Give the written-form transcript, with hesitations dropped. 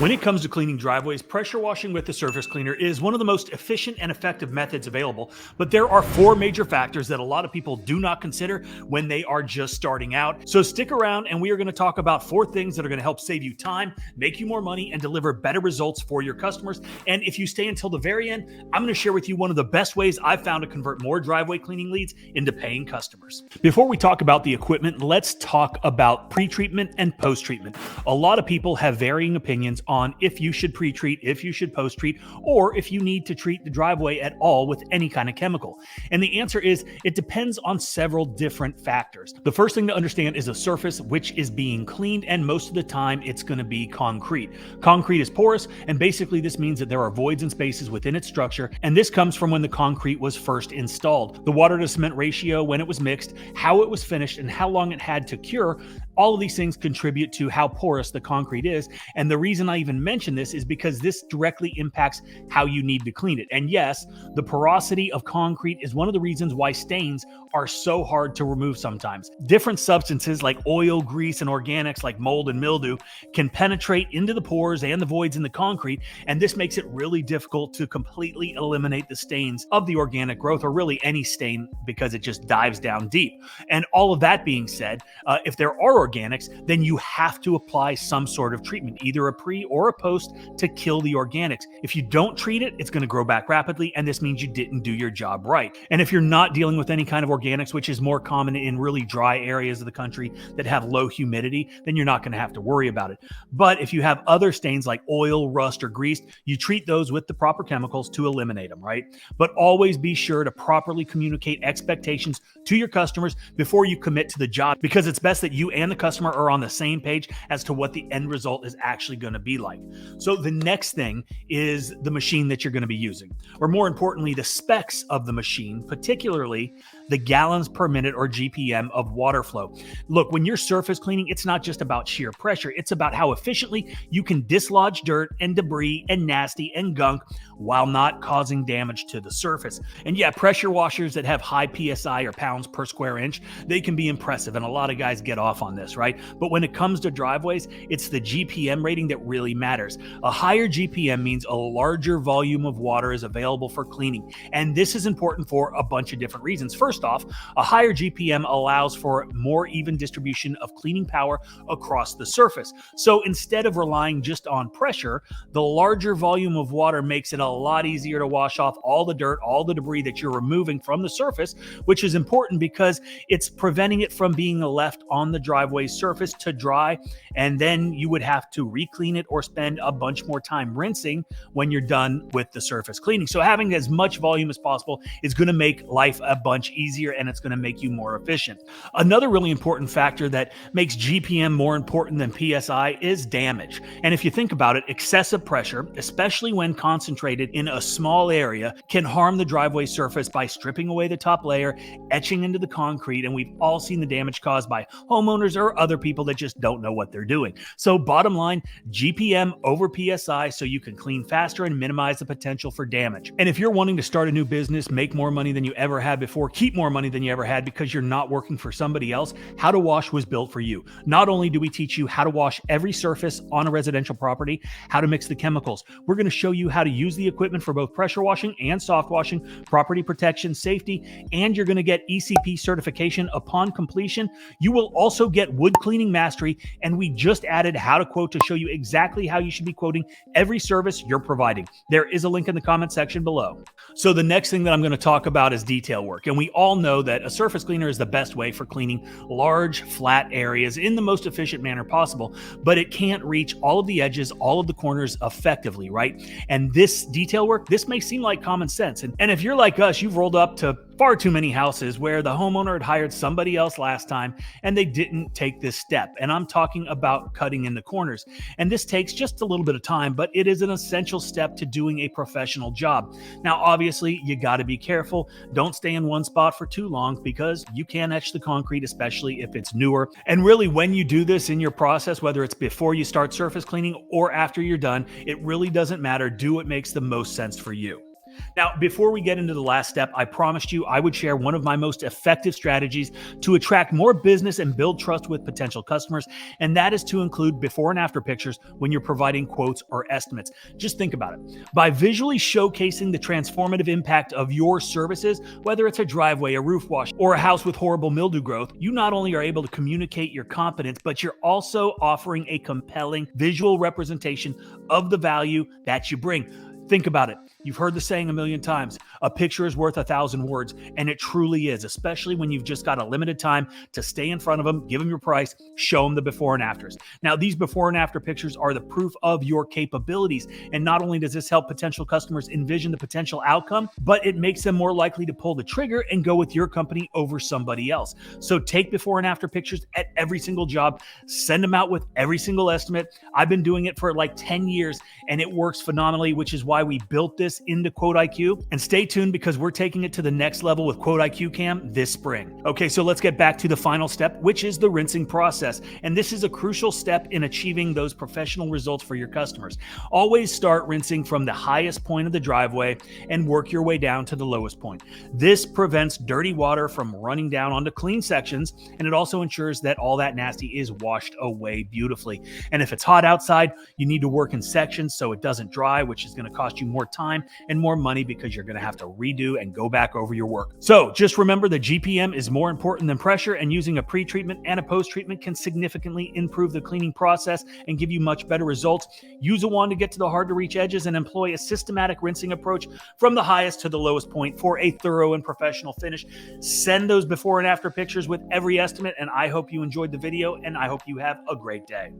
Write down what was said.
When it comes to cleaning driveways, pressure washing with the surface cleaner is one of the most efficient and effective methods available, but there are four major factors that a lot of people do not consider when they are just starting out. So stick around and we are going to talk about four things that are going to help save you time, make you more money, and deliver better results for your customers. And if you stay until the very end, I'm going to share with you one of the best ways I've found to convert more driveway cleaning leads into paying customers. Before we talk about the equipment, let's talk about pre-treatment and post-treatment. A lot of people have varying opinions on if you should pre-treat, if you should post-treat, or if you need to treat the driveway at all with any kind of chemical. And the answer is it depends on several different factors. The first thing to understand is a surface which is being cleaned, and most of the time it's going to be concrete. Concrete is porous, and basically this means that there are voids and spaces within its structure, and this comes from when the concrete was first installed. The water to cement ratio, when it was mixed, how it was finished, and how long it had to cure, all of these things contribute to how porous the concrete is. And the reason I even mention this is because this directly impacts how you need to clean it. And yes, the porosity of concrete is one of the reasons why stains are so hard to remove sometimes. Different substances like oil, grease, and organics like mold and mildew can penetrate into the pores and the voids in the concrete, and this makes it really difficult to completely eliminate the stains of the organic growth, or really any stain, because it just dives down deep. And all of that being said, if there are organics, then you have to apply some sort of treatment, either a pre or a post, to kill the organics. If you don't treat it, it's going to grow back rapidly, and this means you didn't do your job right. And if you're not dealing with any kind of organics, which is more common in really dry areas of the country that have low humidity, then you're not going to have to worry about it. But if you have other stains like oil, rust, or grease, you treat those with the proper chemicals to eliminate them, right? But always be sure to properly communicate expectations to your customers before you commit to the job, because it's best that you and the customer are on the same page as to what the end result is actually going to be like. So the next thing is the machine that you're going to be using, or more importantly, the specs of the machine, particularly the gallons per minute, or GPM, of water flow. Look, when you're surface cleaning, it's not just about sheer pressure. It's about how efficiently you can dislodge dirt and debris and nasty and gunk while not causing damage to the surface. And yeah, pressure washers that have high PSI, or pounds per square inch, they can be impressive, and a lot of guys get off on this, right? But when it comes to driveways, it's the GPM rating that really matters. A higher GPM means a larger volume of water is available for cleaning. And this is important for a bunch of different reasons. First off, a higher GPM allows for more even distribution of cleaning power across the surface. So instead of relying just on pressure, the larger volume of water makes it a lot easier to wash off all the dirt, all the debris that you're removing from the surface, which is important because it's preventing it from being left on the driveway surface to dry, and then you would have to re-clean it or spend a bunch more time rinsing when you're done with the surface cleaning. So having as much volume as possible is going to make life a bunch easier, and it's going to make you more efficient. Another really important factor that makes GPM more important than PSI is damage. And if you think about it, excessive pressure, especially when concentrated in a small area, can harm the driveway surface by stripping away the top layer, etching into the concrete, and we've all seen the damage caused by homeowners or other people that just don't know what they're doing. So bottom line, GPM over PSI, so you can clean faster and minimize the potential for damage. And if you're wanting to start a new business, make more money than you ever had before, keep more money than you ever had because you're not working for somebody else, How to Wash was built for you. Not only do we teach you how to wash every surface on a residential property, how to mix the chemicals, we're going to show you how to use the equipment for both pressure washing and soft washing, property protection, safety, and you're going to get ECP certification upon completion. You will also get wood cleaning mastery, and we just added how to quote to show you exactly how you should be quoting every service you're providing. There is a link in the comment section below. So the next thing that I'm going to talk about is detail work. And we all know that a surface cleaner is the best way for cleaning large, flat areas in the most efficient manner possible, but it can't reach all of the edges, all of the corners effectively, right? And this detail work, this may seem like common sense. And if you're like us, you've rolled up to far too many houses where the homeowner had hired somebody else last time and they didn't take this step. And I'm talking about cutting in the corners. And this takes just a little bit of time, but it is an essential step to doing a professional job. Now, obviously, you got to be careful. Don't stay in one spot for too long because you can etch the concrete, especially if it's newer. And really, when you do this in your process, whether it's before you start surface cleaning or after you're done, it really doesn't matter. Do what makes the most sense for you. Now, before we get into the last step, I promised you I would share one of my most effective strategies to attract more business and build trust with potential customers, and that is to include before and after pictures when you're providing quotes or estimates. Just think about it. By visually showcasing the transformative impact of your services, whether it's a driveway, a roof wash, or a house with horrible mildew growth, you not only are able to communicate your competence, but you're also offering a compelling visual representation of the value that you bring. Think about it. You've heard the saying a million times, a picture is worth 1,000 words, and it truly is, especially when you've just got a limited time to stay in front of them, give them your price, show them the before and afters. Now, these before and after pictures are the proof of your capabilities, and not only does this help potential customers envision the potential outcome, but it makes them more likely to pull the trigger and go with your company over somebody else. So take before and after pictures at every single job, send them out with every single estimate. I've been doing it for like 10 years, and it works phenomenally, which is why we built this into 𝗤𝘂IQ. And stay tuned because we're taking it to the next level with 𝗤𝘂IQ Cam this spring. Okay, so let's get back to the final step, which is the rinsing process. And this is a crucial step in achieving those professional results for your customers. Always start rinsing from the highest point of the driveway and work your way down to the lowest point. This prevents dirty water from running down onto clean sections, and it also ensures that all that nasty is washed away beautifully. And if it's hot outside, you need to work in sections so it doesn't dry, which is going to cost you more time and more money because you're going to have to redo and go back over your work. So just remember that GPM is more important than pressure, and using a pre-treatment and a post-treatment can significantly improve the cleaning process and give you much better results. Use a wand to get to the hard to reach edges and employ a systematic rinsing approach from the highest to the lowest point for a thorough and professional finish. Send those before and after pictures with every estimate, and I hope you enjoyed the video, and I hope you have a great day.